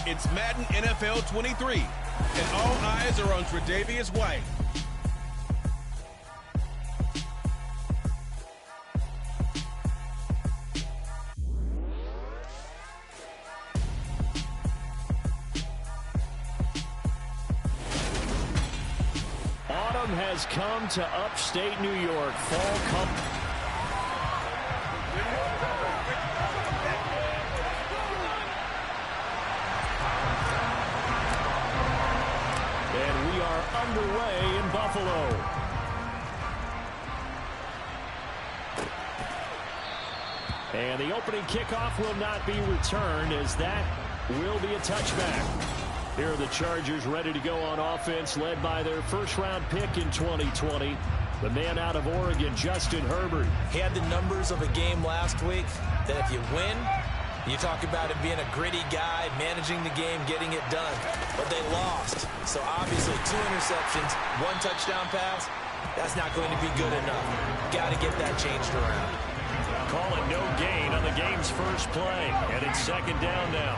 It's Madden NFL 23, and all eyes are on Tre'Davious White. Autumn has come to upstate New York. Fall come. And we are underway in Buffalo. And the opening kickoff will not be returned, as that will be a touchback. Here are the Chargers ready to go on offense, led by their first-round pick in 2020, the man out of Oregon, Justin Herbert. He had the numbers of a game last week that if you win, you talk about him being a gritty guy, managing the game, getting it done. But they lost. So obviously 2 interceptions, 1 touchdown pass, that's not going to be good enough. Got to get that changed around. Call it no gain on the game's first play, and it's second down now.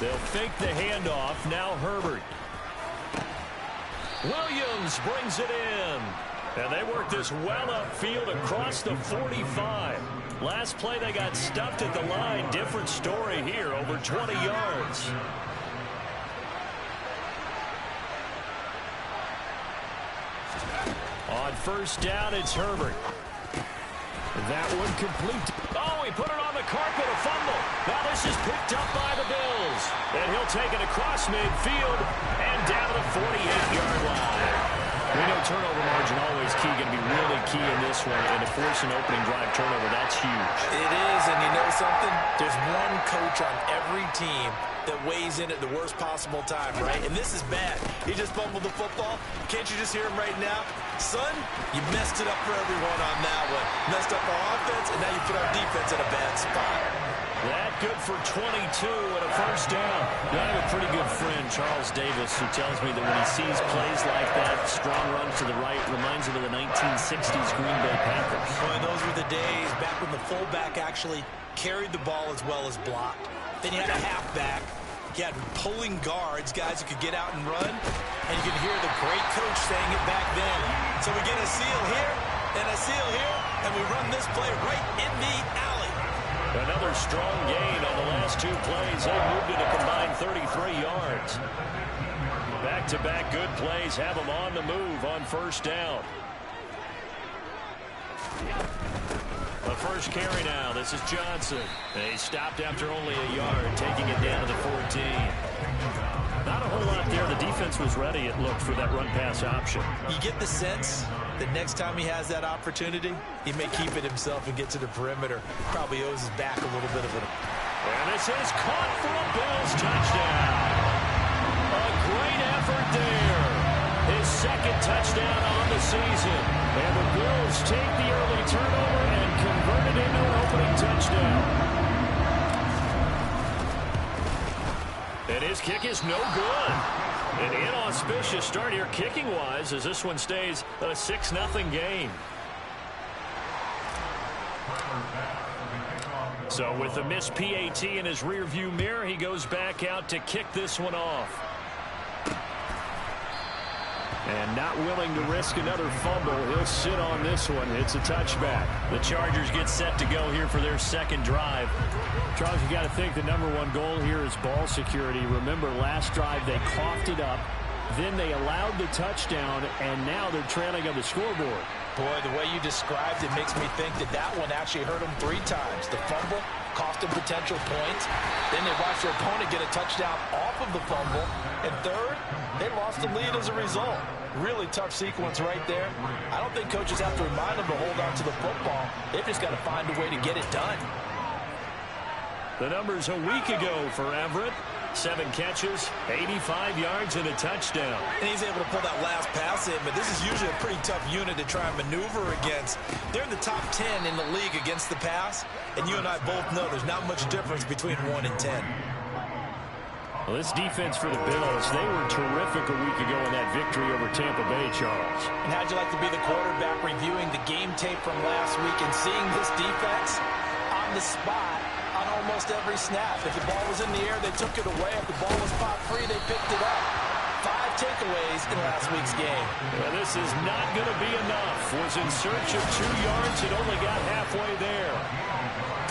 They'll fake the handoff. Now Herbert. Williams brings it in. And they work this well upfield across the 45. Last play they got stuffed at the line. Different story here, over 20 yards. On first down, it's Herbert. That one complete. Oh, he put it on the carpet, a fumble. Now this is picked up by the Bills. And he'll take it across midfield and down to the 48-yard line. We know turnover margin always key, going to be really key in this one. And to force an opening drive turnover, that's huge. It is, and you know something? There's one coach on every team that weighs in at the worst possible time, right? And this is bad. He just fumbled the football. Can't you just hear him right now? Son, you messed it up for everyone on that one. Messed up our offense, and now you put our defense in a bad spot. That good for 22 and a first down. I have a pretty good friend, Charles Davis, who tells me that when he sees plays like that, strong runs to the right, reminds him of the 1960s Green Bay Packers. Boy, those were the days back when the fullback actually carried the ball as well as blocked. Then you had a halfback. You had pulling guards, guys who could get out and run. And you could hear the great coach saying it back then. So we get a seal here and a seal here, and we run this play right in the alley. Another strong gain on the last 2 plays. They moved it a combined 33 yards. Back-to-back good plays have them on the move on first down. The first carry now. This is Johnson. He stopped after only a yard, taking it down to the 14. Not a whole lot there. The defense was ready, it looked, for that run-pass option. You get the sense that next time he has that opportunity, he may keep it himself and get to the perimeter. Probably owes his back a little bit of it. And this is caught for a Bills touchdown. A great effort there. His second touchdown on the season. And the Bills take the early turnover and convert it into an opening touchdown. And his kick is no good. An inauspicious start here kicking-wise as this one stays a 6-0 game. So with the missed PAT in his rearview mirror, he goes back out to kick this one off. And not willing to risk another fumble, he'll sit on this one. It's a touchback. The Chargers get set to go here for their second drive. Charles, you got to think the #1 goal here is ball security. Remember, last drive they coughed it up, then they allowed the touchdown, and now they're trailing on the scoreboard. Boy, the way you described it makes me think that that one actually hurt them 3 times. The fumble cost them potential points. Then they watched their opponent get a touchdown off of the fumble. And third, they lost the lead as a result. Really tough sequence right there. I don't think coaches have to remind them to hold on to the football. They've just got to find a way to get it done. The numbers a week ago for Everett. 7 catches, 85 yards, and a touchdown. And he's able to pull that last pass in, but this is usually a pretty tough unit to try and maneuver against. They're in the top 10 in the league against the pass, and you and I both know there's not much difference between 1 and 10. Well, this defense for the Bills, they were terrific a week ago in that victory over Tampa Bay, Charles. And how'd you like to be the quarterback reviewing the game tape from last week and seeing this defense on the spot on almost every snap? If the ball was in the air, they took it away. If the ball was spot free, they picked it up. 5 takeaways in last week's game. Well, this is not going to be enough. Was in search of 2 yards and only got halfway there.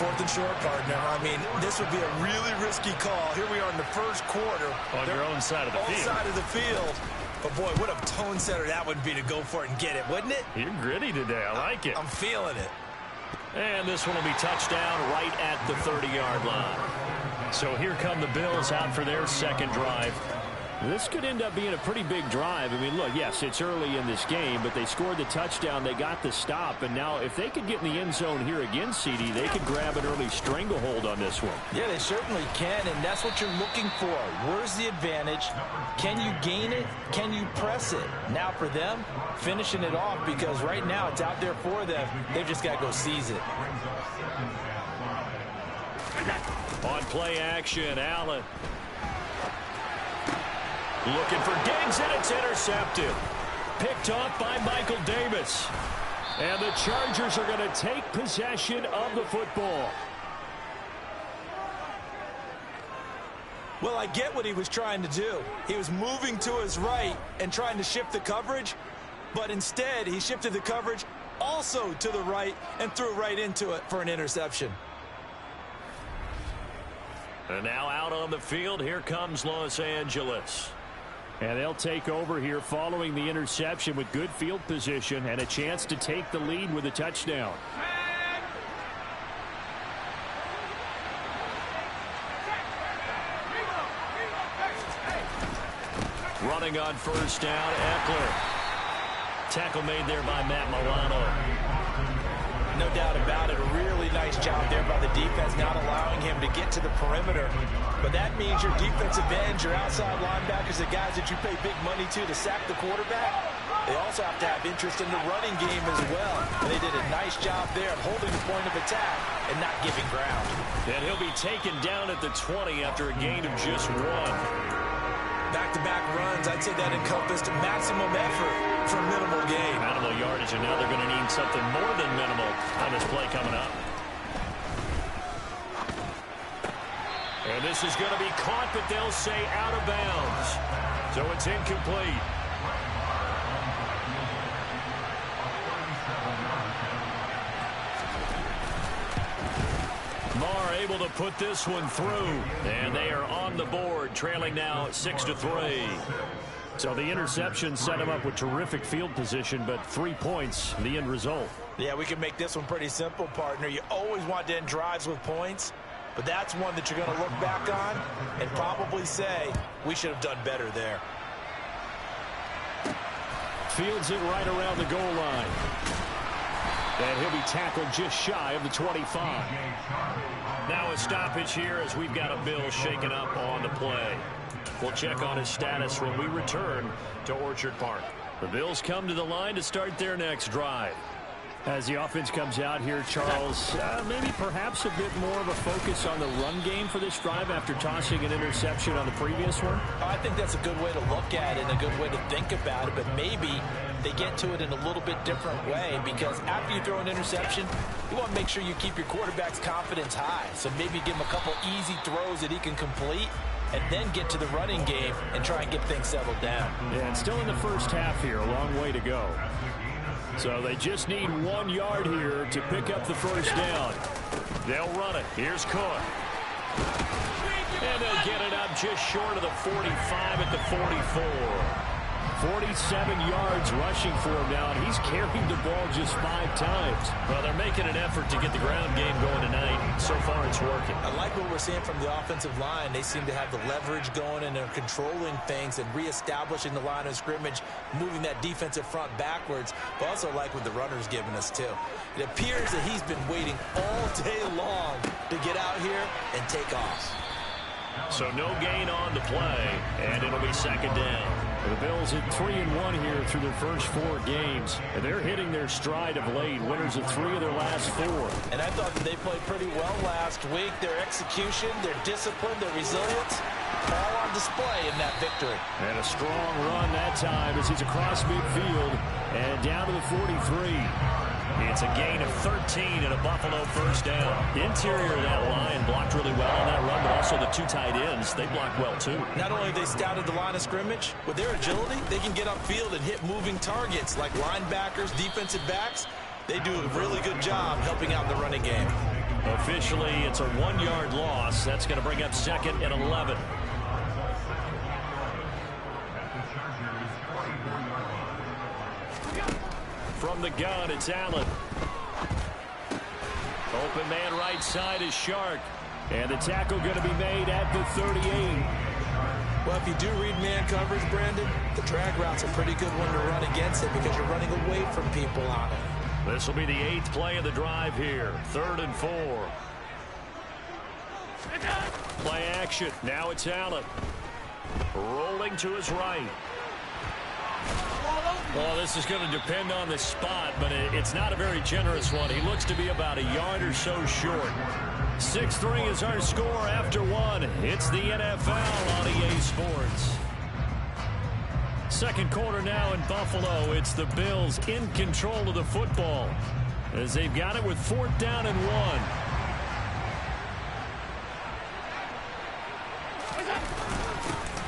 4th and short, partner. I mean, this would be a really risky call. Here we are in the first quarter. On your own side of the field. Side of the field. But, boy, what a tone setter that would be to go for it and get it, wouldn't it? You're gritty today. I like it. I'm feeling it. And this one will be touchdown right at the 30-yard line. So here come the Bills out for their second drive. This could end up being a pretty big drive. I mean, look, yes, it's early in this game, but they scored the touchdown. They got the stop. And now if they could get in the end zone here again, CD, they could grab an early stranglehold on this one. Yeah, they certainly can, and that's what you're looking for. Where's the advantage? Can you gain it? Can you press it? Now for them, finishing it off, because right now it's out there for them. They've just got to go seize it. On play action, Allen. Looking for Diggs, and it's intercepted. Picked off by Michael Davis. And the Chargers are going to take possession of the football. Well, I get what he was trying to do. He was moving to his right and trying to shift the coverage, but instead he shifted the coverage also to the right and threw right into it for an interception. And now out on the field, here comes Los Angeles. And they'll take over here following the interception with good field position and a chance to take the lead with a touchdown. Running on first down, Eckler. Tackle made there by Matt Milano. No doubt about it. A really nice job there by the defense, not allowing him to get to the perimeter. But that means your defensive ends, your outside linebackers, the guys that you pay big money to sack the quarterback, they also have to have interest in the running game as well. And they did a nice job there of holding the point of attack and not giving ground. And he'll be taken down at the 20 after a gain of just 1. Back-to-back runs, I'd say that encompassed maximum effort for minimal gain. Minimal yardage, and now they're going to need something more than minimal on this play coming up. And this is going to be caught, but they'll say out of bounds. So it's incomplete. Marr able to put this one through, and they are on the board, trailing now 6-3. So the interception set him up with terrific field position, but 3 points, the end result. Yeah, we can make this one pretty simple, partner. You always want to end drives with points, but that's one that you're going to look back on and probably say, we should have done better there. Fields it right around the goal line. And he'll be tackled just shy of the 25. Now a stoppage here as we've got a Bill shaken up on the play. We'll check on his status when we return to Orchard Park. The Bills come to the line to start their next drive. As the offense comes out here, Charles, maybe perhaps a bit more of a focus on the run game for this drive after tossing an interception on the previous one? I think that's a good way to look at it and a good way to think about it, but maybe they get to it in a little bit different way, because after you throw an interception, you want to make sure you keep your quarterback's confidence high. So maybe give him a couple easy throws that he can complete, and then get to the running game and try and get things settled down. Yeah, and still in the first half here, a long way to go. So they just need 1 yard here to pick up the first down. They'll run it. Here's Cook. And they'll get it up just short of the 45 at the 44. 47 yards rushing for him now, and he's carried the ball just 5 times. Well, they're making an effort to get the ground game going tonight. So far, it's working. I like what we're seeing from the offensive line. They seem to have the leverage going, and they're controlling things and reestablishing the line of scrimmage, moving that defensive front backwards. But also like what the runner's giving us, too. It appears that he's been waiting all day long to get out here and take off. So no gain on the play, and it'll be second down. The Bills at 3-1 here through their first 4 games. And they're hitting their stride of late, winners of 3 of their last 4. And I thought that they played pretty well last week. Their execution, their discipline, their resilience, all on display in that victory. And a strong run that time as he's across midfield and down to the 43. It's a gain of 13 and a Buffalo first down. The interior of that line blocked really well on that run, but also the 2 tight ends, they blocked well too. Not only have they scouted the line of scrimmage, with their agility, they can get upfield and hit moving targets like linebackers, defensive backs. They do a really good job helping out in the running game. Officially, it's a 1-yard loss. That's going to bring up 2nd and 11. From the gun, it's Allen. Open man right side is Shark. And the tackle going to be made at the 38. Well, if you do read man coverage, Brandon, the drag route's a pretty good one to run against it because you're running away from people on it. This will be the 8th play of the drive here. 3rd and 4. Play action. Now it's Allen. Rolling to his right. Well, this is going to depend on the spot, but it's not a very generous one. He looks to be about a yard or so short. 6-3 is our score after 1. It's the NFL on EA Sports. Second quarter now in Buffalo. It's the Bills in control of the football as they've got it with 4th down and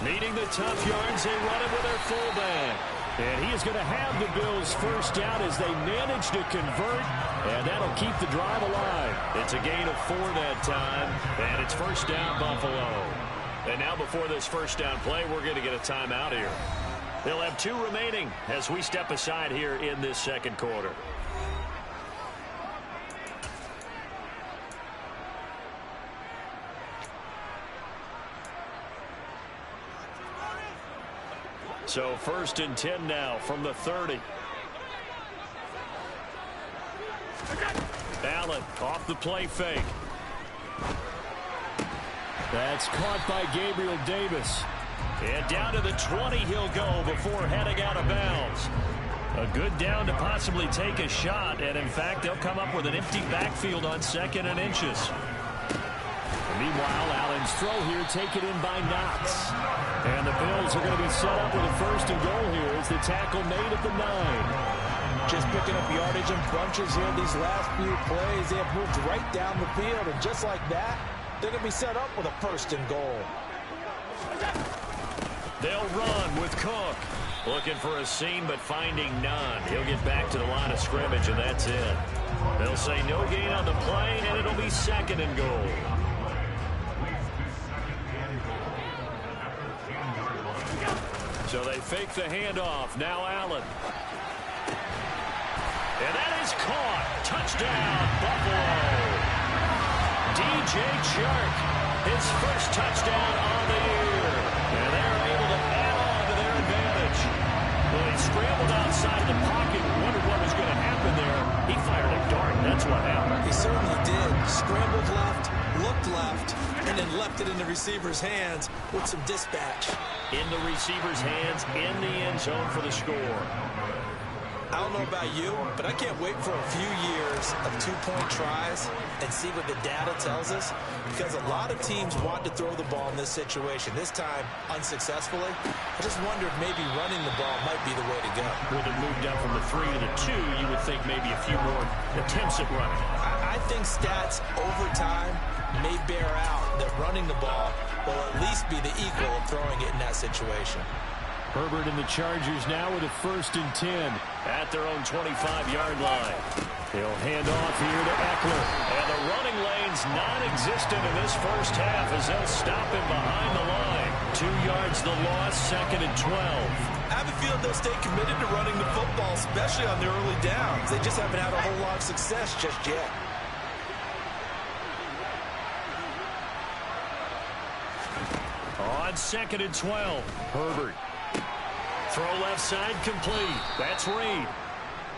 1. Needing the tough yards, they run it with their fullback. And he is going to have the Bills first down as they manage to convert, and that'll keep the drive alive. It's a gain of 4 that time, and it's first down Buffalo. And now before this first down play, we're going to get a timeout here. They'll have 2 remaining as we step aside here in this second quarter. So 1st and 10 now from the 30. Allen off the play fake. That's caught by Gabriel Davis. And down to the 20 he'll go before heading out of bounds. A good down to possibly take a shot. And in fact, they'll come up with an empty backfield on 2nd and inches. Meanwhile, Allen's throw here taken in by Knox. And the Bills are going to be set up with a 1st and goal here as the tackle made at the 9. Just picking up yardage in bunches here these last few plays. They have moved right down the field, and just like that, they're going to be set up with a 1st and goal. They'll run with Cook. Looking for a seam, but finding none. He'll get back to the line of scrimmage, and that's it. They'll say no gain on the play, and it'll be 2nd and goal. So they fake the handoff. Now Allen. And that is caught. Touchdown, Buffalo. DJ Chark, his first touchdown on the year. And they're able to add on to their advantage. Well, he scrambled outside of the pocket and wondered what was going to happen there. He fired a dart. That's what happened. He certainly did. Scrambled left, looked left, and then left it in the receiver's hands with some dispatch. In the receiver's hands, in the end zone for the score. I don't know about you, but I can't wait for a few years of 2-point tries and see what the data tells us, because a lot of teams want to throw the ball in this situation. This time, unsuccessfully. I just wonder if maybe running the ball might be the way to go. With it moved down from the 3 to the 2, you would think maybe a few more attempts at running. I think stats over time may bear out that running the ball will at least be the equal of throwing it in that situation. Herbert and the Chargers now with a 1st and 10 at their own 25-yard line. He'll hand off here to Eckler. And the running lane's non-existent in this first half as they'll stop him behind the line. 2 yards the loss, 2nd and 12. I have a feeling they'll stay committed to running the football, especially on their early downs. They just haven't had a whole lot of success just yet. On 2nd and 12, Herbert. Throw left side complete. That's Reed.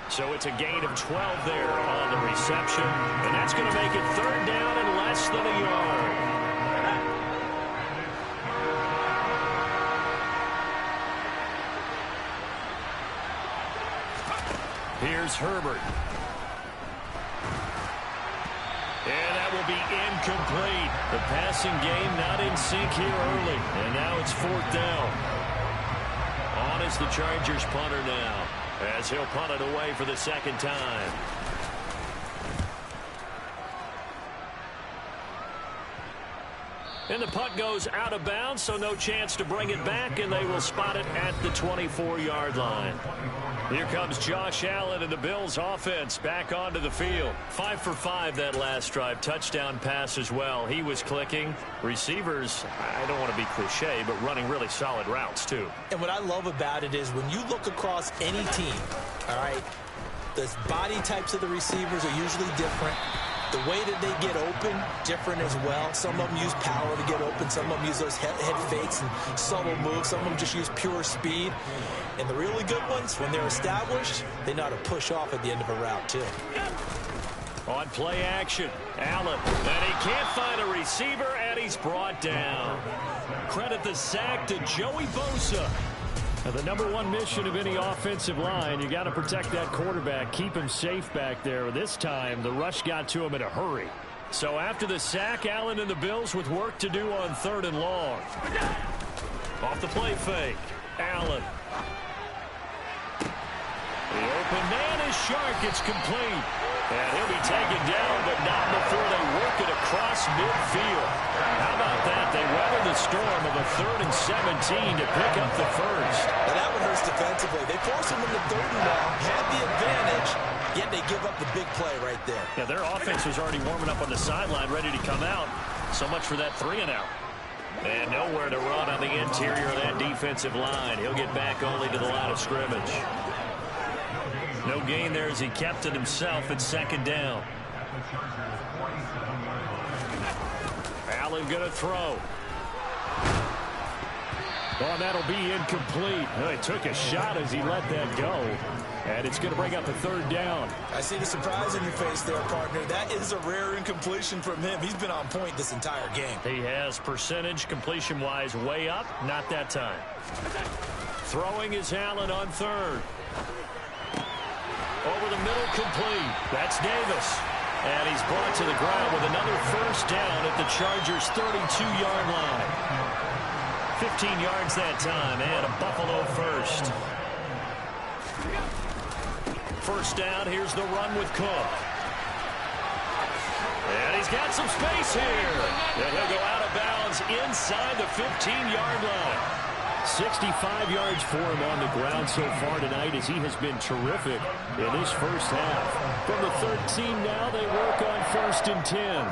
So it's a gain of 12 there on the reception. And that's going to make it 3rd down and less than a yard. Here's Herbert. And that will be incomplete. The passing game not in sync here early. And now it's 4th down. On is the Chargers punter now, as he'll punt it away for the second time. And the punt goes out of bounds, so no chance to bring it back, and they will spot it at the 24-yard line. Here comes Josh Allen and the Bills offense back onto the field. 5 for 5 that last drive. Touchdown pass as well. He was clicking. Receivers, I don't want to be cliche, but running really solid routes too. And what I love about it is when you look across any team, all right, the body types of the receivers are usually different. The way that they get open, different as well. Some of them use power to get open. Some of them use those head fakes and subtle moves. Some of them just use pure speed. And the really good ones, when they're established, they know how to push off at the end of a route, too. On play action, Allen. And he can't find a receiver, and he's brought down. Credit the sack to Joey Bosa. Now, the number one mission of any offensive line, you got to protect that quarterback, keep him safe back there. This time, the rush got to him in a hurry. So after the sack, Allen and the Bills with work to do on 3rd and long. Off the play fake, Allen. The open man is Shark. It's complete. And he'll be taken down, but not before they work it across midfield. How about that? They weather the storm of a 3rd and 17 to pick up the first. Now that one hurts defensively. They force him into 3rd and long, had the advantage, yet they give up the big play right there. Yeah, their offense was already warming up on the sideline, ready to come out. So much for that 3 and out. And nowhere to run on the interior of that defensive line. He'll get back only to the line of scrimmage. No gain there as he kept it himself at 2nd down. Allen going to throw. Oh, that'll be incomplete. Oh, he took a shot as he let that go. And it's going to bring up a 3rd down. I see the surprise in your face there, partner. That is a rare incompletion from him. He's been on point this entire game. He has percentage completion-wise way up. Not that time. Throwing is Allen on 3rd. Over the middle, complete. That's Davis. And he's brought to the ground with another 1st down at the Chargers' 32-yard line. 15 yards that time, and a Buffalo first. 1st down, here's the run with Cook. And he's got some space here. And he'll go out of bounds inside the 15-yard line. 65 yards for him on the ground so far tonight as he has been terrific in this first half. From the 13 now, they work on 1st and 10.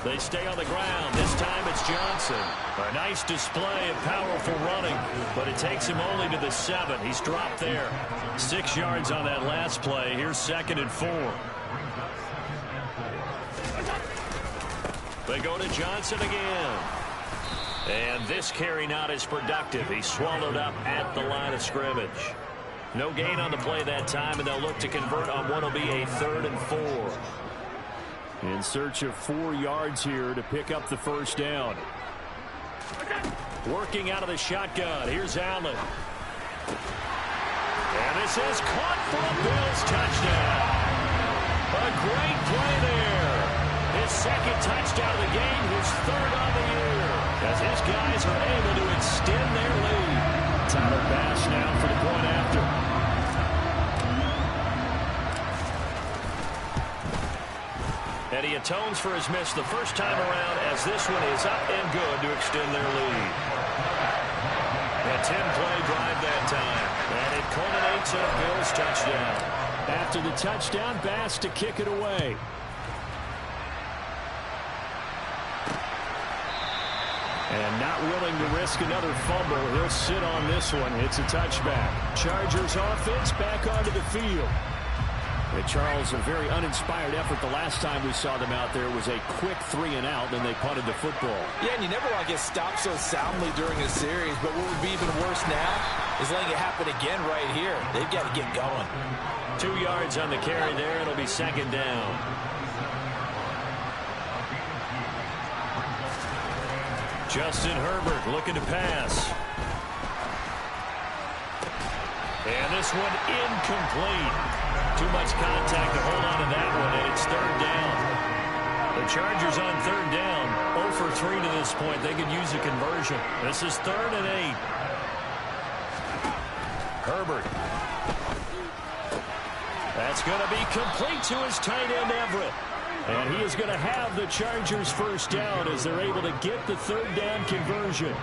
They stay on the ground. This time it's Johnson. A nice display of powerful running, but it takes him only to the 7. He's dropped there. 6 yards on that last play. Here's 2nd and 4. They go to Johnson again. And this carry not as productive. He's swallowed up at the line of scrimmage. No gain on the play that time, and they'll look to convert on what will be a 3rd and 4. In search of 4 yards here to pick up the 1st down. Working out of the shotgun. Here's Allen. And this is caught for a Bills touchdown. A great play there. His 2nd touchdown of the game, his 3rd on the year. As his guys are able to extend their lead. Tyler Bass now for the point after. And he atones for his miss the first time around as this one is up and good to extend their lead. A 10-play drive that time. And it culminates in a Bills touchdown. After the touchdown, Bass to kick it away. And not willing to risk another fumble. He'll sit on this one. It's a touchback. Chargers offense back onto the field. And Charles, a very uninspired effort the last time we saw them out there was a quick 3 and out, then they punted the football. Yeah, and you never want to get stopped so soundly during a series, but what would be even worse now is letting it happen again right here. They've got to get going. 2 yards on the carry there. It'll be 2nd down. Justin Herbert looking to pass. And this one incomplete. Too much contact to hold on to that one, and it's third down. The Chargers on third down, 0 for 3 to this point. They could use a conversion. This is 3rd and 8. Herbert. That's going to be complete to his tight end, Everett. And he is going to have the Chargers first down as they're able to get the third down conversion.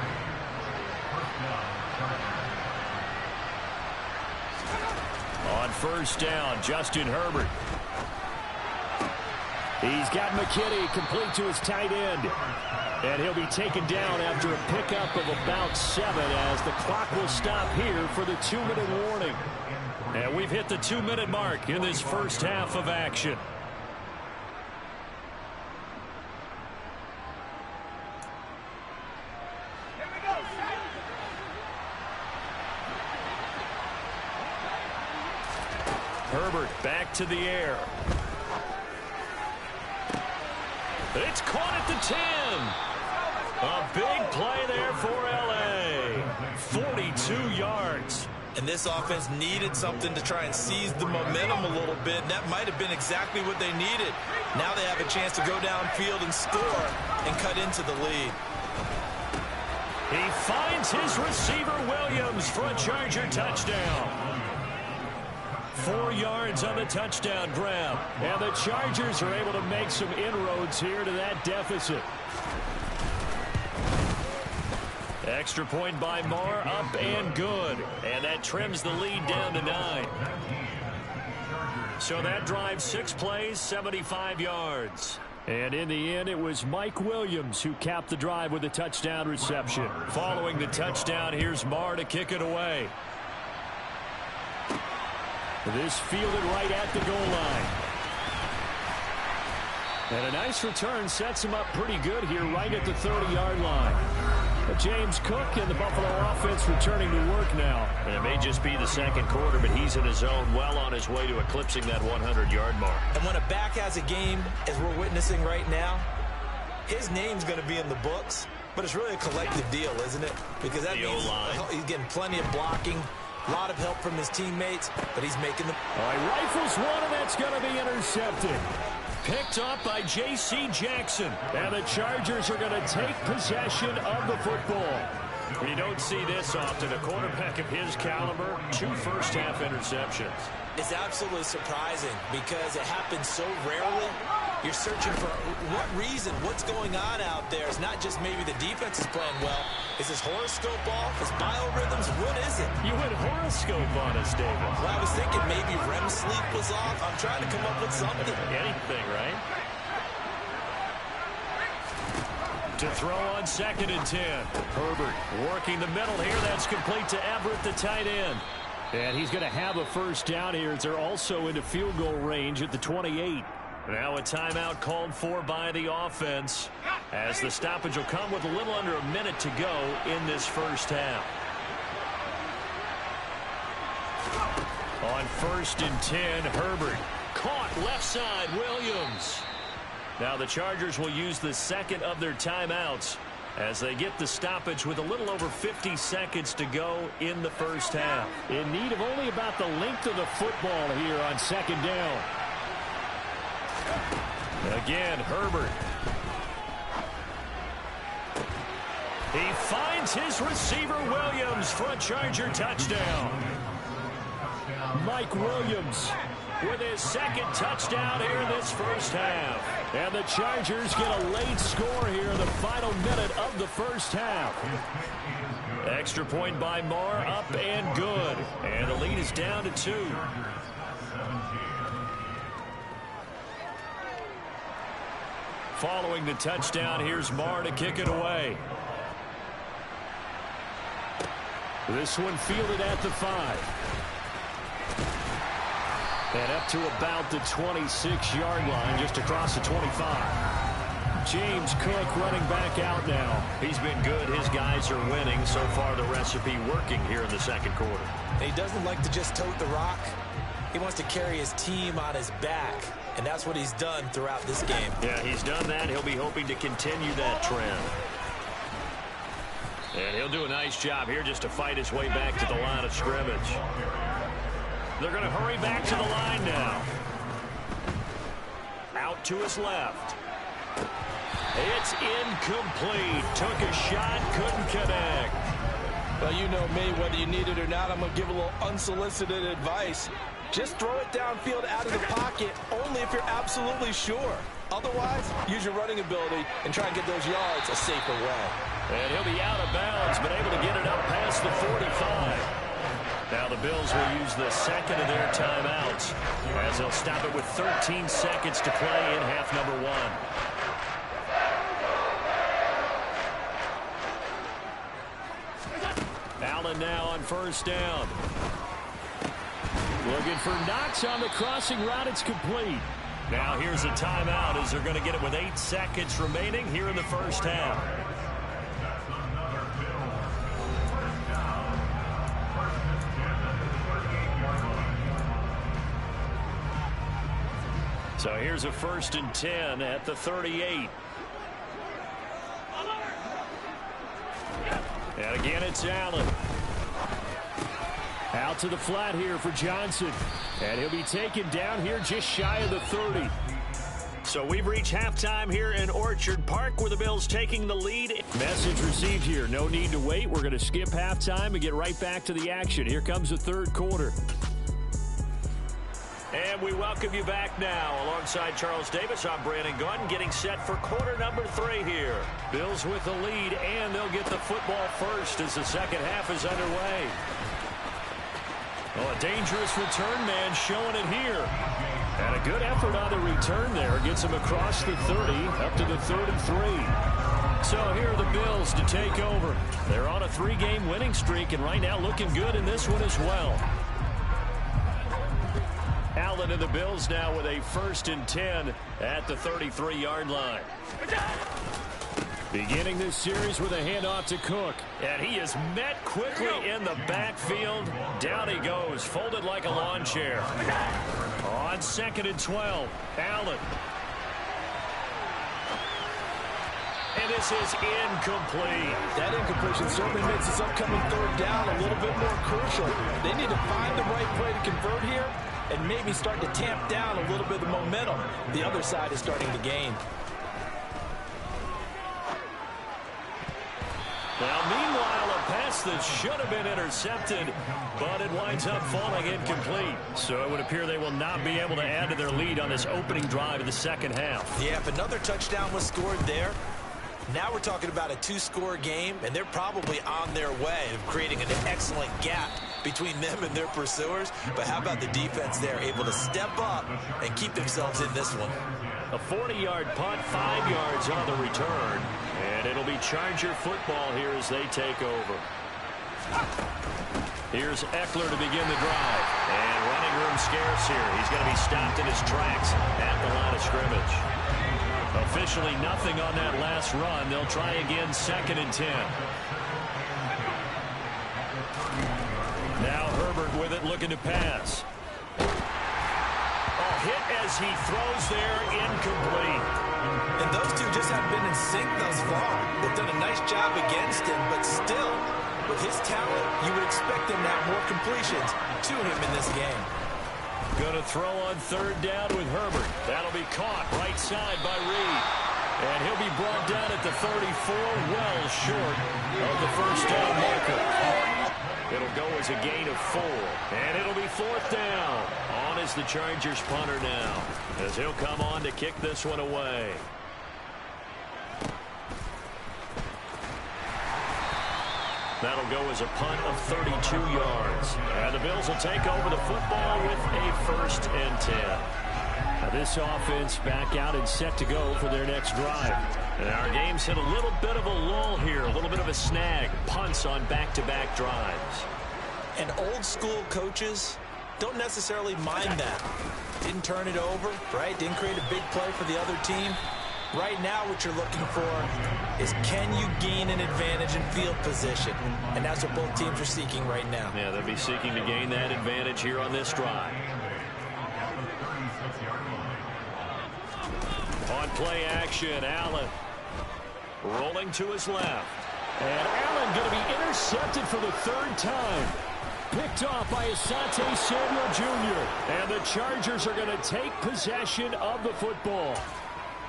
On first down, Justin Herbert. He's got McKinney complete to his tight end. And he'll be taken down after a pickup of about 7 as the clock will stop here for the 2-minute warning. And we've hit the 2-minute mark in this first half of action. Herbert back to the air. It's caught at the 10. A big play there for L.A. 42 yards. And this offense needed something to try and seize the momentum a little bit, and that might have been exactly what they needed. Now they have a chance to go downfield and score and cut into the lead. He finds his receiver, Williams, for a Charger touchdown. 4 yards on the touchdown grab. And the Chargers are able to make some inroads here to that deficit. Extra point by Marr, up and good. And that trims the lead down to 9. So that drive 6 plays, 75 yards. And in the end, it was Mike Williams who capped the drive with a touchdown reception. Following the touchdown, here's Marr to kick it away. This fielded right at the goal line. And a nice return sets him up pretty good here right at the 30-yard line. But James Cook and the Buffalo offense returning to work now. And it may just be the second quarter, but he's in his zone, well on his way to eclipsing that 100-yard mark. And when a back has a game, as we're witnessing right now, his name's going to be in the books, but it's really a collective deal, isn't it? Because that means he's getting plenty of blocking, a lot of help from his teammates, but he's making the... All right, rifles one, and that's going to be intercepted. Picked up by J.C. Jackson. And the Chargers are going to take possession of the football. You don't see this often. A quarterback of his caliber, 2 first-half interceptions. It's absolutely surprising because it happens so rarely. You're searching for what reason, what's going on out there. It's not just maybe the defense is playing well. Is his horoscope off? His biorhythms? What is it? You went horoscope on us, David. Well, I was thinking maybe REM sleep was off. I'm trying to come up with something. Anything, right? To throw on 2nd and 10. Herbert working the middle here. That's complete to Everett, the tight end. And he's going to have a first down here as they're also into field goal range at the 28. Now a timeout called for by the offense as the stoppage will come with a little under a minute to go in this first half. On 1st and 10, Herbert caught left side, Williams. Now the Chargers will use the second of their timeouts as they get the stoppage with a little over 50 seconds to go in the first half. In need of only about the length of the football here on 2nd down. Again, Herbert. He finds his receiver, Williams, for a Charger touchdown. Mike Williams with his 2nd touchdown here in this first half. And the Chargers get a late score here in the final minute of the first half. Extra point by Marr, up and good. And the lead is down to 2. Following the touchdown, here's Marr to kick it away. This one fielded at the 5. And up to about the 26-yard line, just across the 25. James Cook running back out now. He's been good. His guys are winning. So far, the recipe working here in the second quarter. He doesn't like to just tote the rock. He wants to carry his team on his back, and that's what he's done throughout this game. Yeah, he's done that. He'll be hoping to continue that trend. And he'll do a nice job here just to fight his way back to the line of scrimmage. They're going to hurry back to the line now. Out to his left. It's incomplete. Took a shot, couldn't connect. Well, you know me, whether you need it or not, I'm going to give a little unsolicited advice. Just throw it downfield out of the pocket, only if you're absolutely sure. Otherwise, use your running ability and try and get those yards a safer way. And he'll be out of bounds, but able to get it up past the 45. Now the Bills will use the second of their timeouts as they'll stop it with 13 seconds to play in half number 1. Allen now on first down. Looking for Knox on the crossing route. It's complete. Now here's a timeout as they're going to get it with 8 seconds remaining here in the first half. So here's a 1st and 10 at the 38. And again, it's Allen. Out to the flat here for Johnson. And he'll be taken down here just shy of the 30. So we've reached halftime here in Orchard Park where the Bills taking the lead. Message received here. No need to wait. We're going to skip halftime and get right back to the action. Here comes the third quarter. And we welcome you back now. Alongside Charles Davis, I'm Brandon Gaudin, getting set for quarter number 3 here. Bills with the lead, and they'll get the football first as the second half is underway. Well, a dangerous return man showing it here. And a good effort on the return there. Gets him across the 30, up to the 33. So here are the Bills to take over. They're on a 3-game winning streak, and right now looking good in this one as well. Allen and the Bills now with a 1st and 10 at the 33-yard line. Beginning this series with a handoff to Cook. And he is met quickly in the backfield. Down he goes, folded like a lawn chair. On 2nd and 12, Allen. And this is incomplete. That incompletion certainly makes this upcoming 3rd down a little bit more crucial. They need to find the right play to convert here and maybe start to tamp down a little bit of the momentum the other side is starting to gain. Now, meanwhile, a pass that should have been intercepted, but it winds up falling incomplete. So it would appear they will not be able to add to their lead on this opening drive of the second half. Yeah, if another touchdown was scored there, now we're talking about a 2-score game, and they're probably on their way of creating an excellent gap between them and their pursuers. But how about the defense there, able to step up and keep themselves in this one? A 40-yard punt, 5 yards on the return. And it'll be Charger football here as they take over. Here's Eckler to begin the drive. And running room scarce here. He's going to be stopped in his tracks at the line of scrimmage. Officially nothing on that last run. They'll try again 2nd and 10. Now Herbert with it, looking to pass. A hit as he throws there, incomplete. And those two just haven't been in sync thus far. They've done a nice job against him, but still, with his talent, you would expect him to have more completions to him in this game. Going to throw on 3rd down with Herbert. That'll be caught right side by Reed. And he'll be brought down at the 34, well short of the 1st down marker. It'll go as a gain of 4. And it'll be 4th down. On is the Chargers punter now, as he'll come on to kick this one away. That'll go as a punt of 32 yards. And the Bills will take over the football with a 1st and 10. Now this offense back out and set to go for their next drive. And our game's hit a little bit of a lull here, a little bit of a snag. Punts on back-to-back drives. And old school coaches don't necessarily mind that. Didn't turn it over, right? Didn't create a big play for the other team. Right now what you're looking for is, can you gain an advantage in field position? And that's what both teams are seeking right now. Yeah, they'll be seeking to gain that advantage here on this drive. On play action, Allen rolling to his left. And Allen going to be intercepted for the 3rd time. Picked off by Asante Samuel Jr. And the Chargers are going to take possession of the football.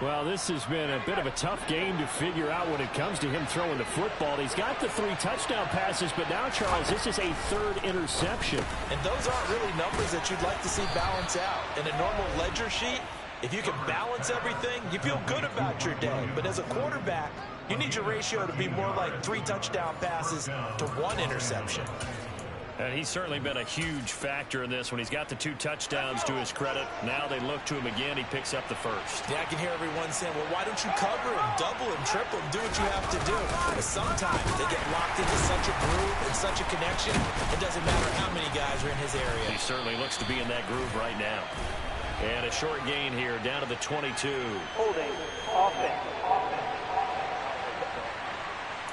Well, this has been a bit of a tough game to figure out when it comes to him throwing the football. He's got the 3 touchdown passes, but now, Charles, this is a 3rd interception. And those aren't really numbers that you'd like to see balance out. In a normal ledger sheet, if you can balance everything, you feel good about your day. But as a quarterback, you need your ratio to be more like 3 touchdown passes to 1 interception. And he's certainly been a huge factor in this when he's got the 2 touchdowns to his credit. Now they look to him again. He picks up the first. Yeah, I can hear everyone saying, well, why don't you cover him, double him, triple him, do what you have to do. But sometimes they get locked into such a groove and such a connection, it doesn't matter how many guys are in his area. He certainly looks to be in that groove right now. And a short gain here down to the 22. Holding offense.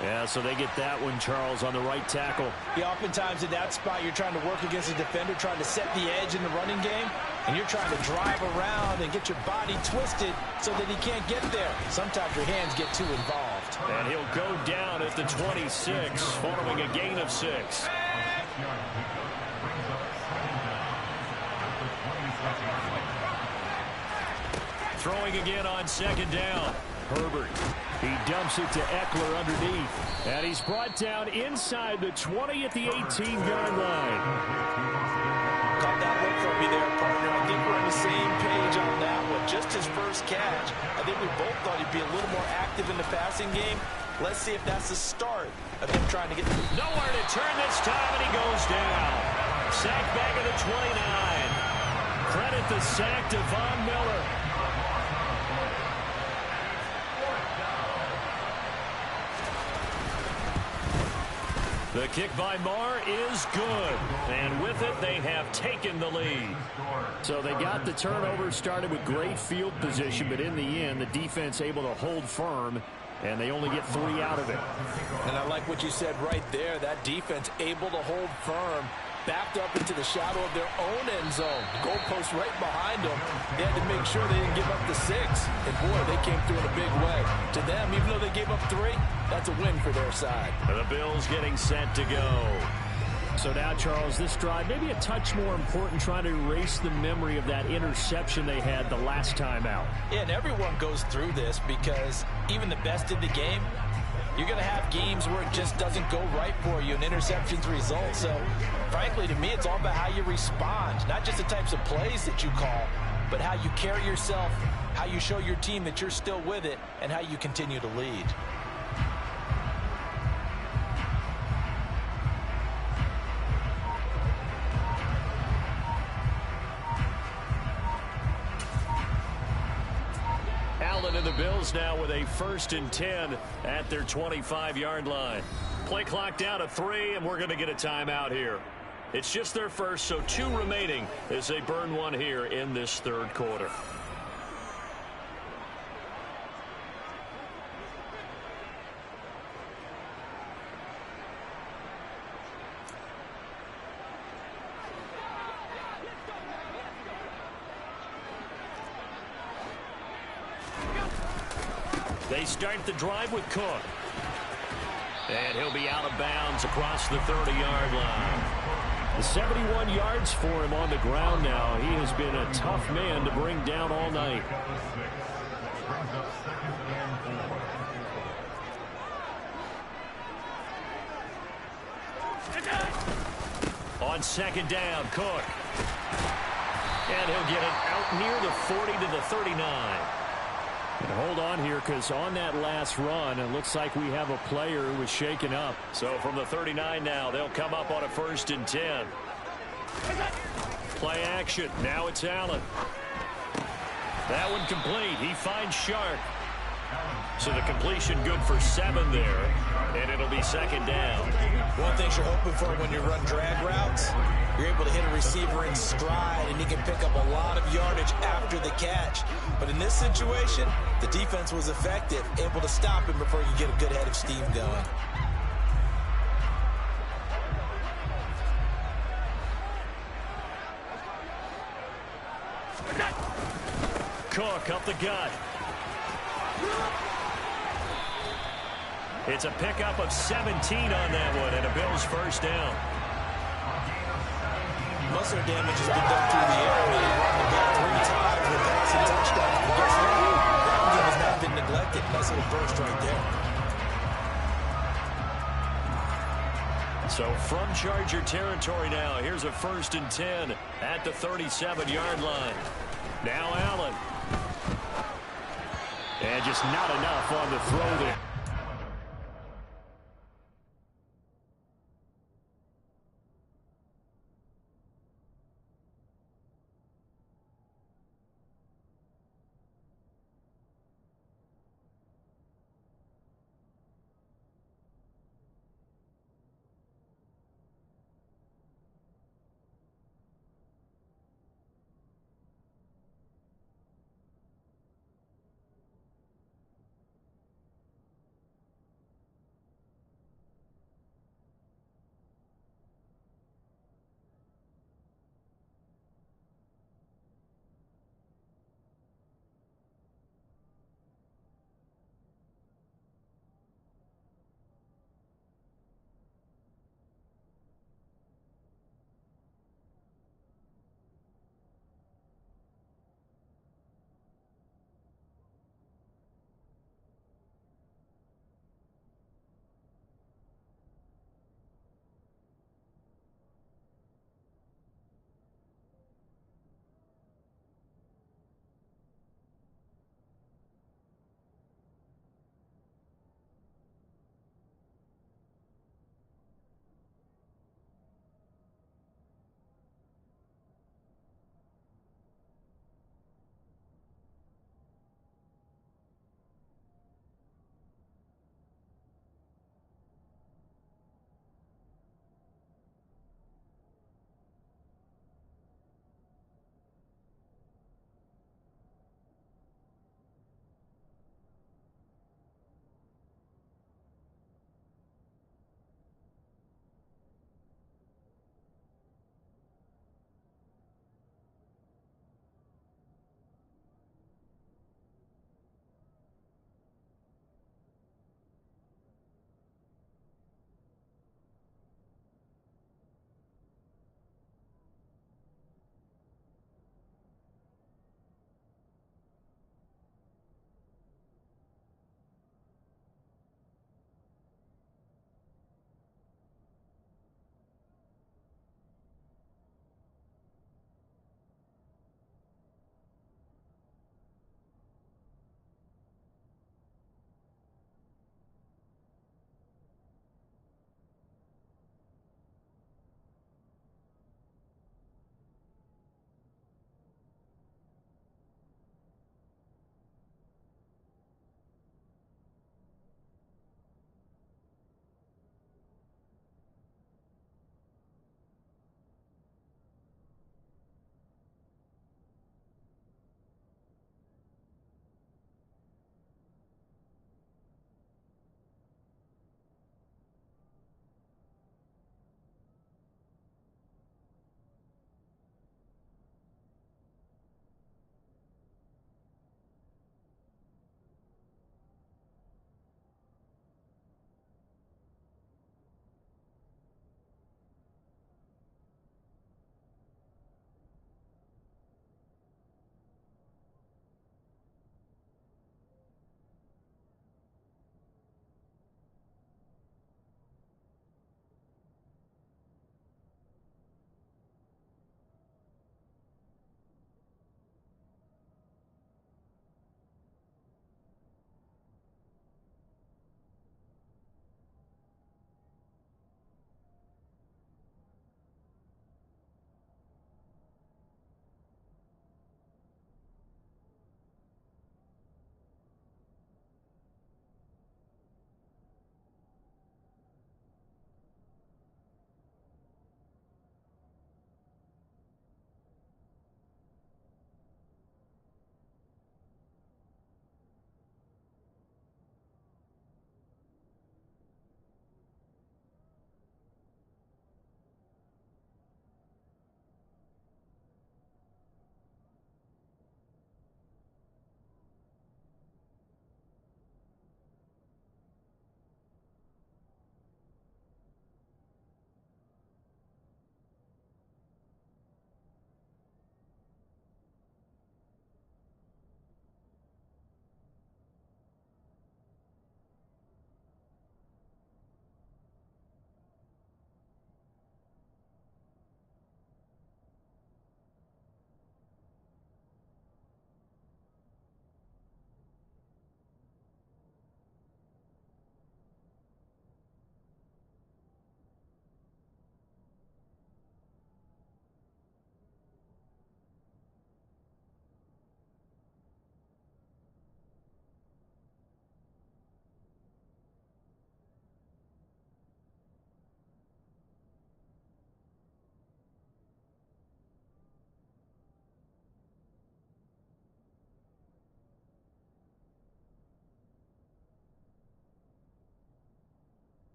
Yeah, so they get that one, Charles, on the right tackle. Yeah, oftentimes in that spot, you're trying to work against a defender, trying to set the edge in the running game, and you're trying to drive around and get your body twisted so that he can't get there. Sometimes your hands get too involved. And he'll go down at the 26, following a gain of 6. Throwing again on 2nd down. Herbert. He dumps it to Eckler underneath. And he's brought down inside the 20 at the 18-yard line. Caught that look from me there, partner. I think we're on the same page on that one. Just his first catch. I think we both thought he'd be a little more active in the passing game. Let's see if that's the start of him trying to get... Nowhere to turn this time, and he goes down. Sack back at the 29. Credit the sack to Von Miller. The kick by Marr is good. And with it, they have taken the lead. So they got the turnover started with great field position, but in the end, the defense able to hold firm, and they only get 3 out of it. And I like what you said right there. That defense able to hold firm, backed up into the shadow of their own end zone. Goalpost right behind them. They had to make sure they didn't give up the 6. And, boy, they came through in a big way. To them, even though they gave up 3, that's a win for their side. And the Bills getting set to go. So now, Charles, this drive maybe a touch more important, trying to erase the memory of that interception they had the last time out. Yeah, and everyone goes through this because even the best in the game, you're going to have games where it just doesn't go right for you and interceptions result. So, frankly, to me, it's all about how you respond, not just the types of plays that you call, but how you carry yourself, how you show your team that you're still with it, and how you continue to lead. Allen and the Bills now with a 1st and 10 at their 25-yard line. Play clock down to 3, and we're going to get a timeout here. It's just their first, so 2 remaining as they burn one here in this 3rd quarter. They start the drive with Cook. And he'll be out of bounds across the 30-yard line. 71 yards for him on the ground now. He has been a tough man to bring down all night. On 2nd down, Cook. And he'll get it out near the 40 to the 39. And hold on here, because on that last run, it looks like we have a player who was shaken up. So from the 39 now, they'll come up on a 1st and 10. Play action. Now it's Allen. That one complete. He finds Sharp. So the completion good for 7 there. And it'll be 2nd down. One thing you're hoping for when you run drag routes, you're able to hit a receiver in stride, and he can pick up a lot of yardage after the catch. But in this situation, the defense was effective, able to stop him before you get a good head of steam going. Cook up the gut. It's a pickup of 17 on that one, and a Bills 1st down. Most of their damage has been done through the air. I mean, they run the ball 3 times with passing touchdowns. But guess what? Ground game has not been neglected. Nice little burst right there. So from Charger territory now, here's a 1st and 10 at the 37-yard line. Now Allen. And just not enough on the throw there.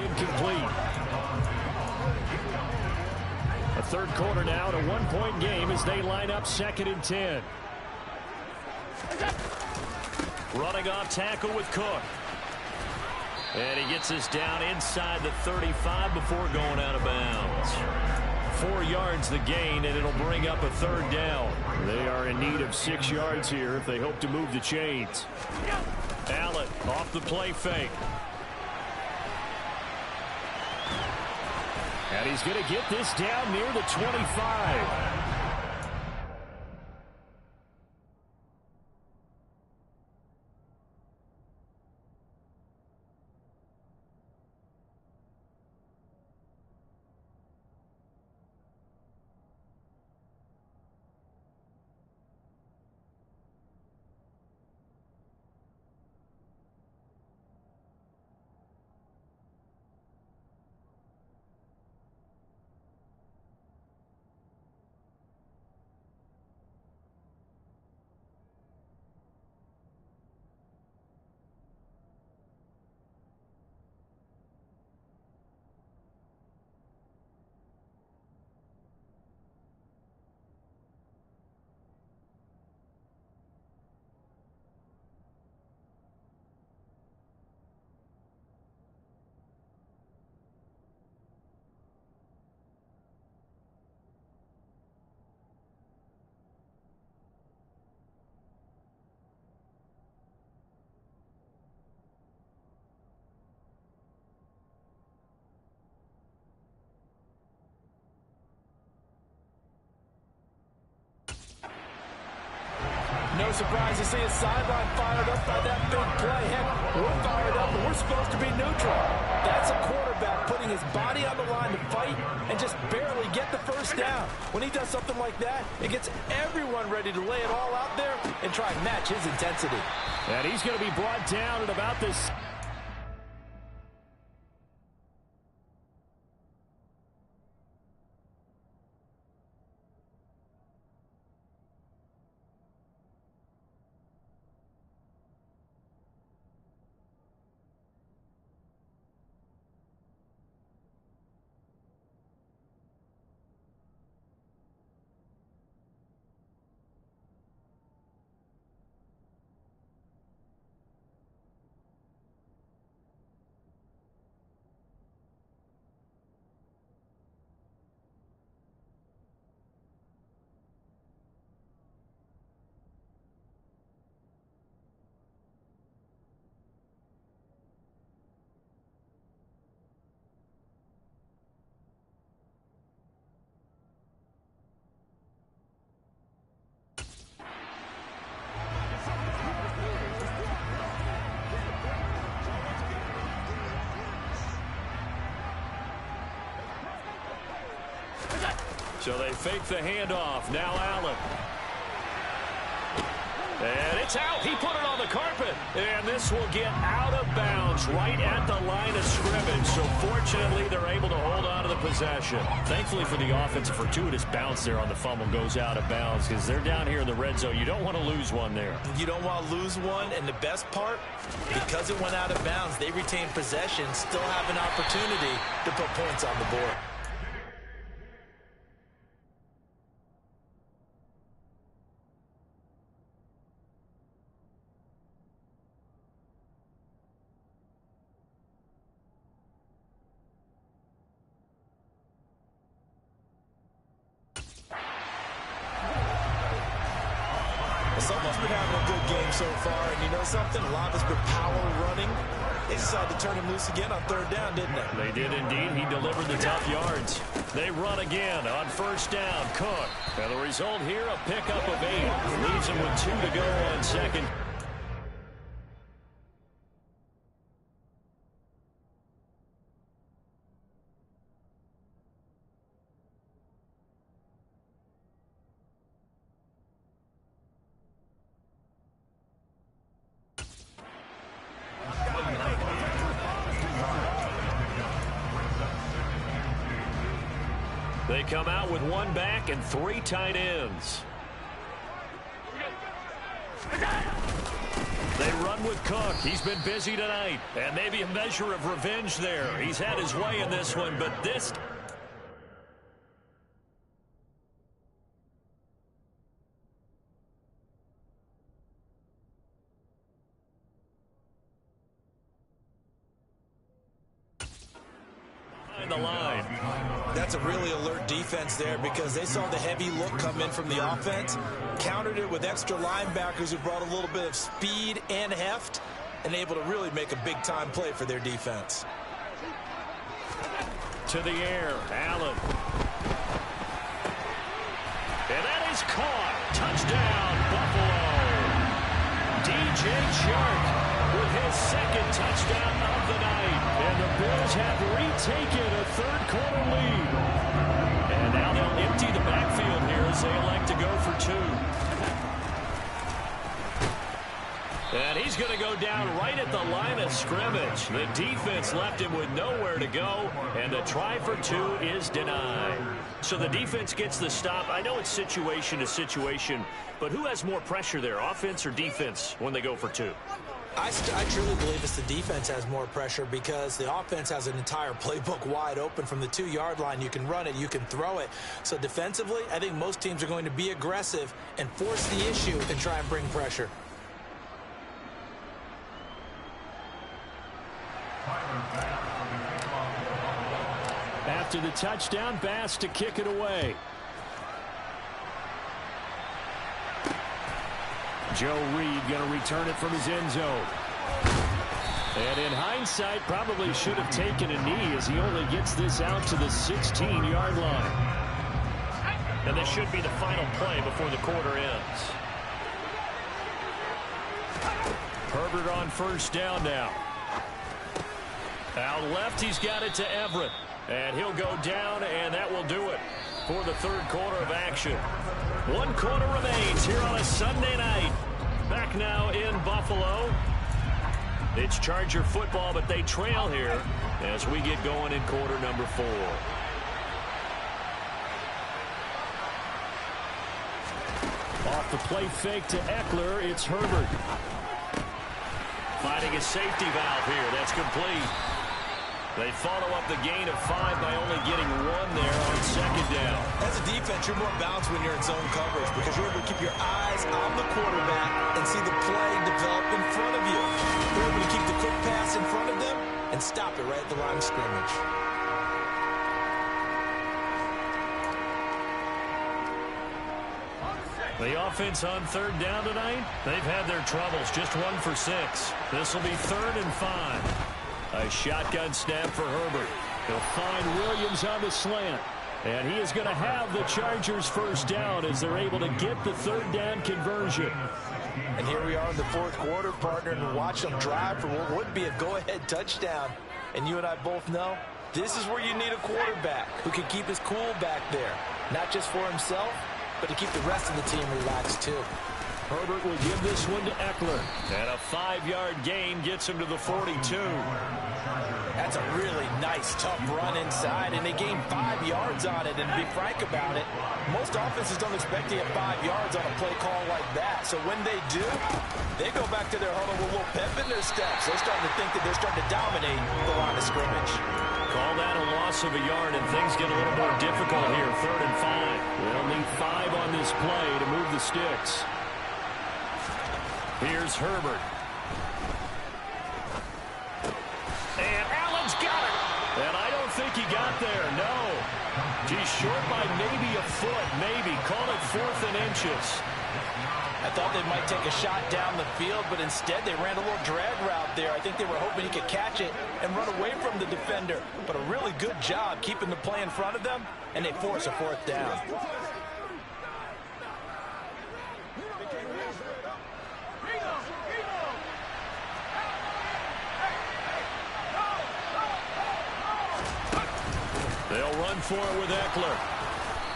Incomplete. A third quarter now, and a one-point game as they line up 2nd and 10. Running off tackle with Cook. And he gets us down inside the 35 before going out of bounds. 4 yards the gain, and it'll bring up a 3rd down. They are in need of 6 yards here if they hope to move the chains. Allen off the play fake. And he's going to get this down near the 25. No surprise to see his sideline fired up by that big play. Heck, we're fired up, but we're supposed to be neutral. That's a quarterback putting his body on the line to fight and just barely get the first down. When he does something like that, it gets everyone ready to lay it all out there and try and match his intensity. And he's going to be brought down at about this. So they fake the handoff. Now Allen. And it's out. He put it on the carpet. And this will get out of bounds right at the line of scrimmage. So fortunately, they're able to hold on to the possession. Thankfully for the offense, a fortuitous bounce there on the fumble goes out of bounds because they're down here in the red zone. You don't want to lose one there. You don't want to lose one. And the best part, because it went out of bounds, they retain possession, still have an opportunity to put points on the board. Someone's been having a good game so far, and you know something? A lot of it's been power running. They decided to turn him loose again on 3rd down, didn't they? They did indeed. He delivered the tough yards. They run again on 1st down. Cook. And the result here, a pickup of 8. Leaves him with 2 to go on 2nd. They come out with 1 back and 3 tight ends. They run done with Cook. He's been busy tonight. And maybe a measure of revenge there. He's had his way in this one, but this... the line. That's a really alert defense there because they saw the heavy look come in from the offense, countered it with extra linebackers who brought a little bit of speed and heft, and able to really make a big-time play for their defense. To the air, Allen. And that is caught. Touchdown, Buffalo. DJ Chark with his second touchdown of the night. And the Bills have retaken a third-quarter lead. And now they'll empty the backfield here as they elect to go for two. And he's going to go down right at the line of scrimmage. The defense left him with nowhere to go, and the try for two is denied. So the defense gets the stop. I know it's situation to situation, but who has more pressure there, offense or defense, when they go for two? I truly believe it's the defense has more pressure because the offense has an entire playbook wide open from the 2-yard line. You can run it, you can throw it. So defensively, I think most teams are going to be aggressive and force the issue and try and bring pressure. After the touchdown, Bass to kick it away. Joe Reed going to return it from his end zone. And in hindsight, probably should have taken a knee as he only gets this out to the 16-yard line. And this should be the final play before the quarter ends. Herbert on first down now. Out left, he's got it to Everett. And he'll go down, and that will do it for the third quarter of action. 1 quarter remains here on a Sunday night. Back now in Buffalo. It's Charger football, but they trail here as we get going in quarter number 4. Off the play fake to Eckler, it's Herbert. Finding a safety valve here. That's complete. They follow up the gain of 5 by only getting 1 there on second down. As a defense, you're more balanced when you're in zone coverage because you're able to keep your eyes on the quarterback and see the play develop in front of you. You're able to keep the quick pass in front of them and stop it right at the line of scrimmage. The offense on third down tonight, they've had their troubles. Just 1 for 6. This will be 3rd and 5. A shotgun snap for Herbert. He'll find Williams on the slant. And he is going to have the Chargers first down as they're able to get the third down conversion. And here we are in the 4th quarter, partner, and watch them drive for what would be a go-ahead touchdown. And you and I both know this is where you need a quarterback who can keep his cool back there. Not just for himself, but to keep the rest of the team relaxed too. Herbert will give this one to Eckler. And a 5-yard gain gets him to the 42. That's a really nice, tough run inside, and they gain 5 yards on it. And to be frank about it, most offenses don't expect to get 5 yards on a play call like that. So when they do, they go back to their huddle with a little pep in their steps. They're starting to think that they're starting to dominate the line of scrimmage. Call that a loss of a yard, and things get a little more difficult here. 3rd and 5. They'll need 5 on this play to move the sticks. Here's Herbert. And Allen's got it. And I don't think he got there, no. He's short by maybe a foot, maybe. Call it 4th and inches. I thought they might take a shot down the field, but instead they ran a little drag route there. I think they were hoping he could catch it and run away from the defender. But a really good job keeping the play in front of them, and they force a 4th down. They'll run for it with Eckler.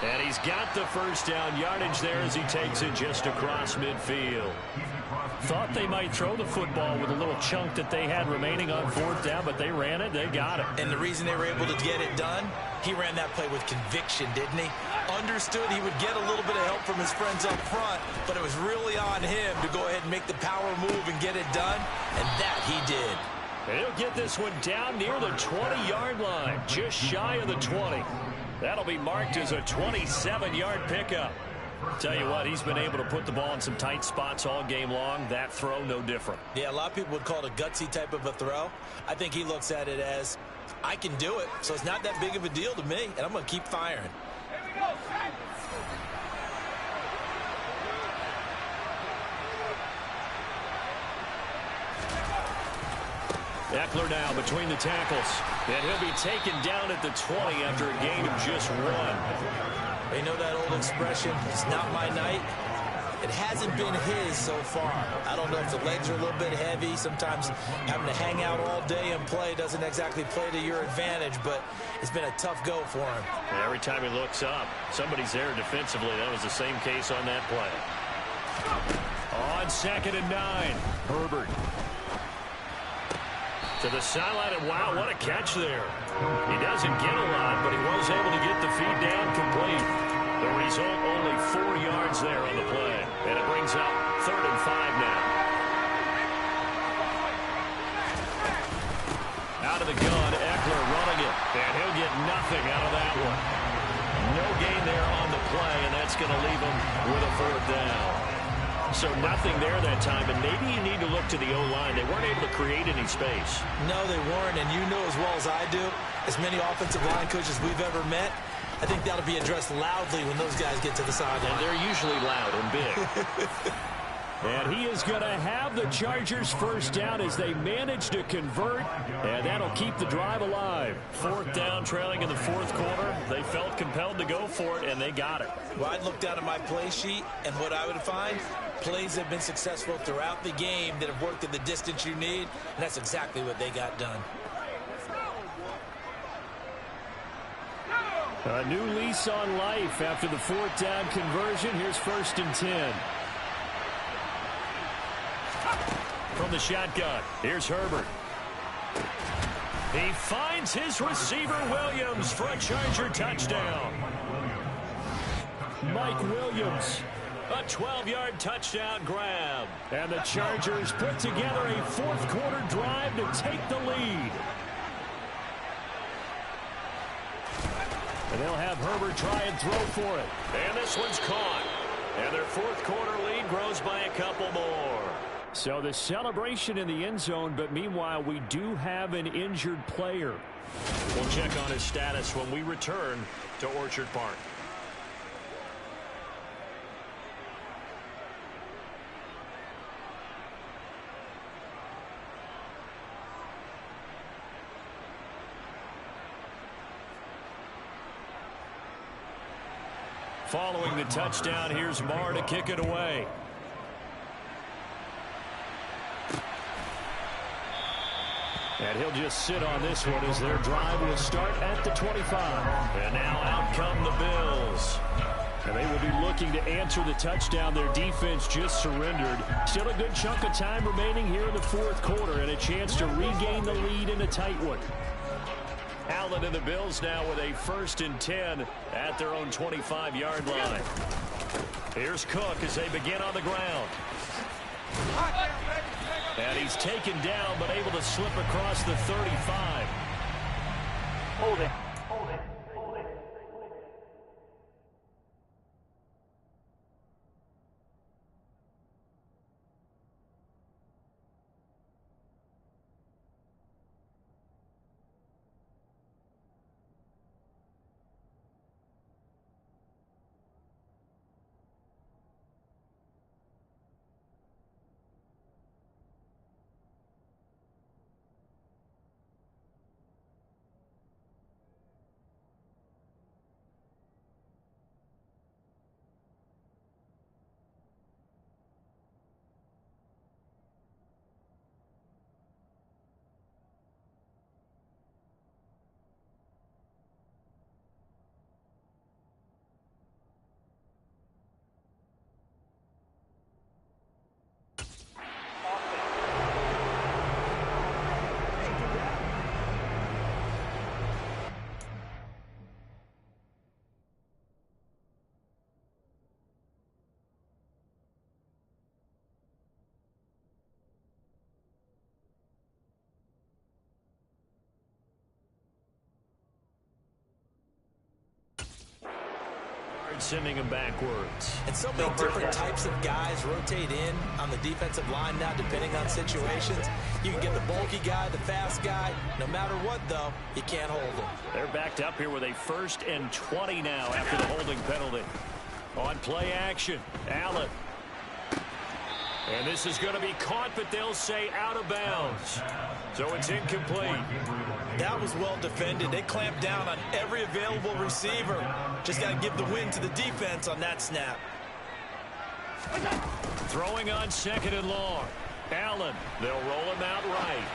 And he's got the first down yardage there as he takes it just across midfield. Thought they might throw the football with a little chunk that they had remaining on fourth down, but they ran it. They got it. And the reason they were able to get it done, he ran that play with conviction, didn't he? Understood he would get a little bit of help from his friends up front, but it was really on him to go ahead and make the power move and get it done, and that he did. And he'll get this one down near the 20-yard line, just shy of the 20. That'll be marked as a 27-yard pickup. Tell you what, he's been able to put the ball in some tight spots all game long. That throw, no different. Yeah, a lot of people would call it a gutsy type of a throw. I think he looks at it as, I can do it, so it's not that big of a deal to me, and I'm going to keep firing. Eckler now between the tackles. And he'll be taken down at the 20 after a gain of just 1. You know that old expression, it's not my night? It hasn't been his so far. I don't know if the legs are a little bit heavy. Sometimes having to hang out all day and play doesn't exactly play to your advantage, but it's been a tough go for him. Every time he looks up, somebody's there defensively. That was the same case on that play. On 2nd and 9, Herbert. To the sideline, and wow, what a catch there. He doesn't get a lot, but he was able to get the feed down complete. The result, only 4 yards there on the play. And it brings up 3rd and 5 now. Out of the gun, Eckler running it. And he'll get nothing out of that one. No gain there on the play, and that's going to leave him with a 4th down. So nothing there that time, and maybe you need to look to the O-line. They weren't able to create any space. No, they weren't, and you know as well as I do, as many offensive line coaches we've ever met, I think that'll be addressed loudly when those guys get to the sideline. And they're usually loud and big. And he is going to have the Chargers first down as they manage to convert, and that'll keep the drive alive. 4th down, trailing in the 4th quarter. They felt compelled to go for it, and they got it. Well, I'd look down at my play sheet, and what I would find, plays have been successful throughout the game that have worked at the distance you need, and that's exactly what they got done. A new lease on life after the 4th down conversion. Here's 1st and 10. From the shotgun, here's Herbert. He finds his receiver, Williams, for a Charger touchdown. Mike Williams, a 12-yard touchdown grab. And the Chargers put together a 4th quarter drive to take the lead. And they'll have Herbert try and throw for it. And this one's caught. And their 4th quarter lead grows by a couple more. So the celebration in the end zone, but meanwhile we do have an injured player. We'll check on his status when we return to Orchard Park. Following the touchdown, here's Marr to kick it away. And he'll just sit on this one as their drive will start at the 25. And now out come the Bills. And they will be looking to answer the touchdown. Their defense just surrendered. Still a good chunk of time remaining here in the 4th quarter and a chance to regain the lead in a tight one. Allen and the Bills now with a 1st and 10 at their own 25-yard line. Here's Cook as they begin on the ground. And he's taken down, but able to slip across the 35. Holding. start sending them backwards. And so many different types of guys rotate in on the defensive line now, depending on situations. You can get the bulky guy, the fast guy. No matter what, though, you can't hold them. They're backed up here with a 1st and 20 now after the holding penalty. On play action, Allen. And this is going to be caught, but they'll say out of bounds. So it's incomplete. That was well defended. They clamped down on every available receiver. Just got to give the win to the defense on that snap. Throwing on 2nd and long. Allen, they'll roll him out right.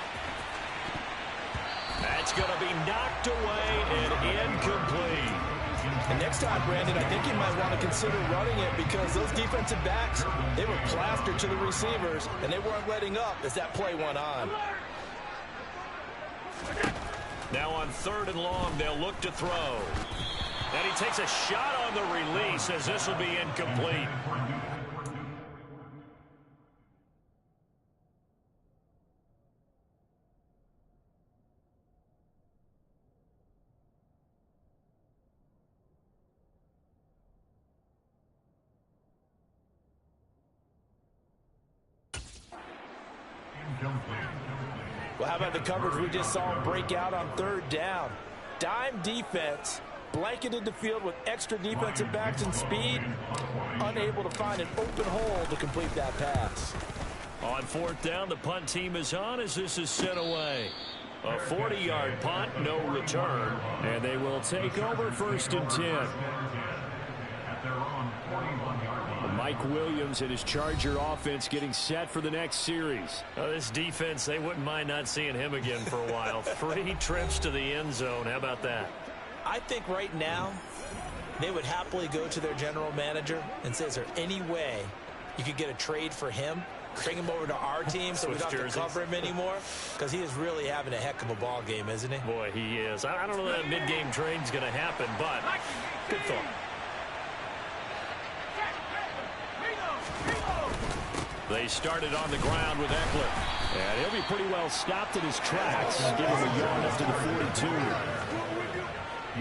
That's going to be knocked away and incomplete. And next time, Brandon, I think you might want to consider running it because those defensive backs, they were plastered to the receivers, and they weren't letting up as that play went on. Now on 3rd and long, they'll look to throw. And he takes a shot on the release as this will be incomplete. Well, how about the coverage we just saw him break out on 3rd down? Dime defense, blanketed the field with extra defensive backs and speed, unable to find an open hole to complete that pass. On 4th down, the punt team is on as this is sent away. A 40-yard punt, no return, and they will take over 1st and 10. Mike Williams and his Charger offense getting set for the next series. This defense, they wouldn't mind not seeing him again for a while. 3 trips to the end zone. How about that? I think right now they would happily go to their general manager and say, is there any way you could get a trade for him? Bring him over to our team so we don't have to cover him anymore? Because he is really having a heck of a ball game, isn't he? Boy, he is. I don't know that mid-game trade's going to happen, but good thought. They started on the ground with Eckler. And he'll be pretty well stopped in his tracks. Give him a yard up to the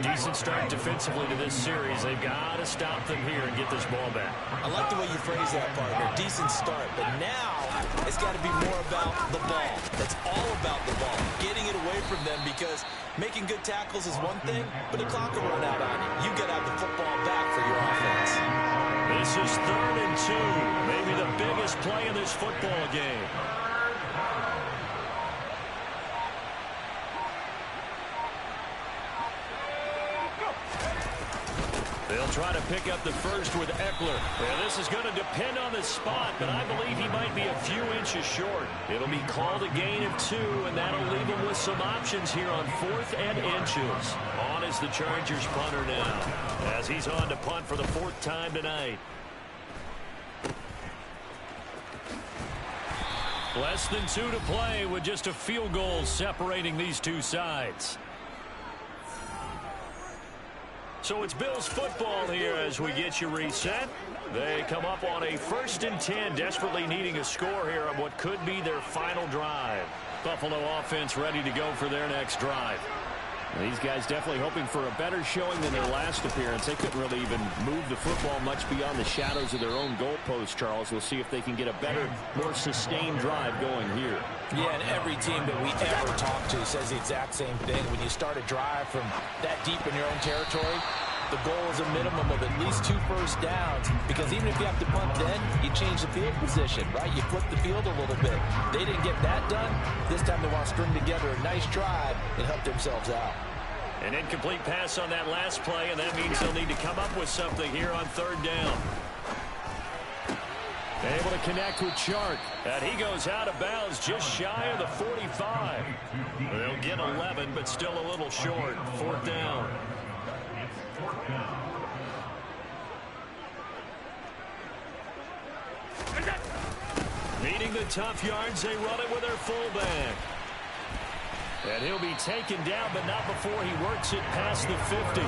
42. Decent start defensively to this series. They've got to stop them here and get this ball back. I like the way you phrase that, partner. Decent start. But now it's got to be more about the ball. It's all about the ball. Getting it away from them because making good tackles is one thing, but the clock will run out on you. You've got to have the football back for your offense. This is 3rd and 2. Maybe the biggest play in this football game. They'll try to pick up the first with Eckler. And this is going to depend on the spot, but I believe he might be a few inches short. It'll be called a gain of 2, and that'll leave him with some options here on 4th and inches. On is the Chargers punter now, as he's on to punt for the 4th time tonight. Less than 2 to play with just a field goal separating these two sides. So it's Bills football here as we get you reset. They come up on a 1st and 10, desperately needing a score here on what could be their final drive. Buffalo offense ready to go for their next drive. These guys definitely hoping for a better showing than their last appearance. They couldn't really even move the football much beyond the shadows of their own goalpost, Charles. We'll see if they can get a better, more sustained drive going here. Yeah, and every team that we ever talk to says the exact same thing. When you start a drive from that deep in your own territory, the goal is a minimum of at least 2 first downs, because even if you have to punt then, you change the field position, right? You flip the field a little bit. They didn't get that done. This time they want to string together a nice drive and help themselves out. An incomplete pass on that last play, and that means they'll need to come up with something here on 3rd down. Able to connect with Chark, and he goes out of bounds just shy of the 45. They'll get 11, but still a little short. 4th down. Needing the tough yards, they run it with their fullback. And he'll be taken down, but not before he works it past the 50.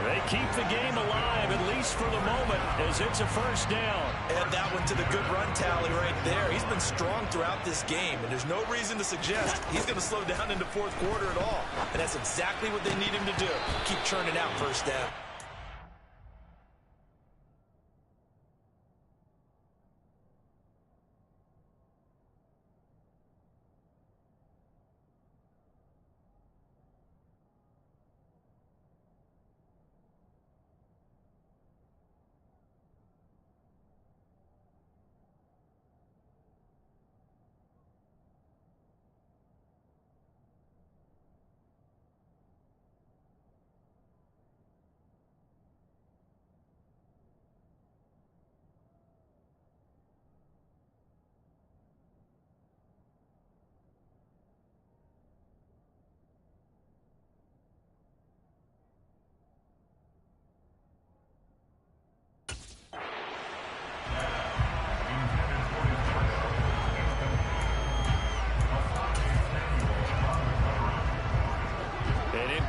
They keep the game alive, at least for the moment, as it's a 1st down. Add that one to the good run tally right there. He's been strong throughout this game, and there's no reason to suggest he's going to slow down into 4th quarter at all. And that's exactly what they need him to do. Keep churning out 1st down.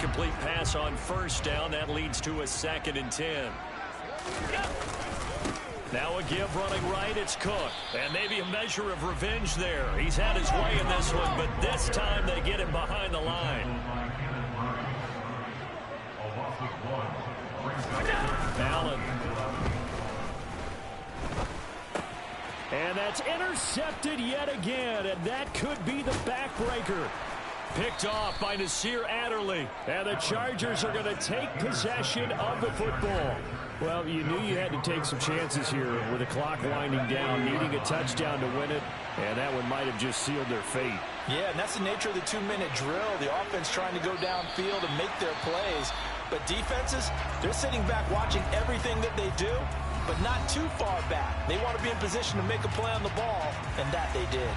incomplete pass on first down. That leads to a 2nd and 10. Now a give running right. It's Cook. And maybe a measure of revenge there. He's had his way in this one, but this time they get him behind the line. Allen. And that's intercepted yet again, and that could be the backbreaker. Picked off by Nasir Adderley, and the Chargers are going to take possession of the football. Well, you knew you had to take some chances here with the clock winding down, needing a touchdown to win it, and that one might have just sealed their fate. Yeah, and that's the nature of the 2-minute drill. The offense trying to go downfield and make their plays. But defenses, they're sitting back watching everything that they do, but not too far back. They want to be in position to make a play on the ball, and that they did.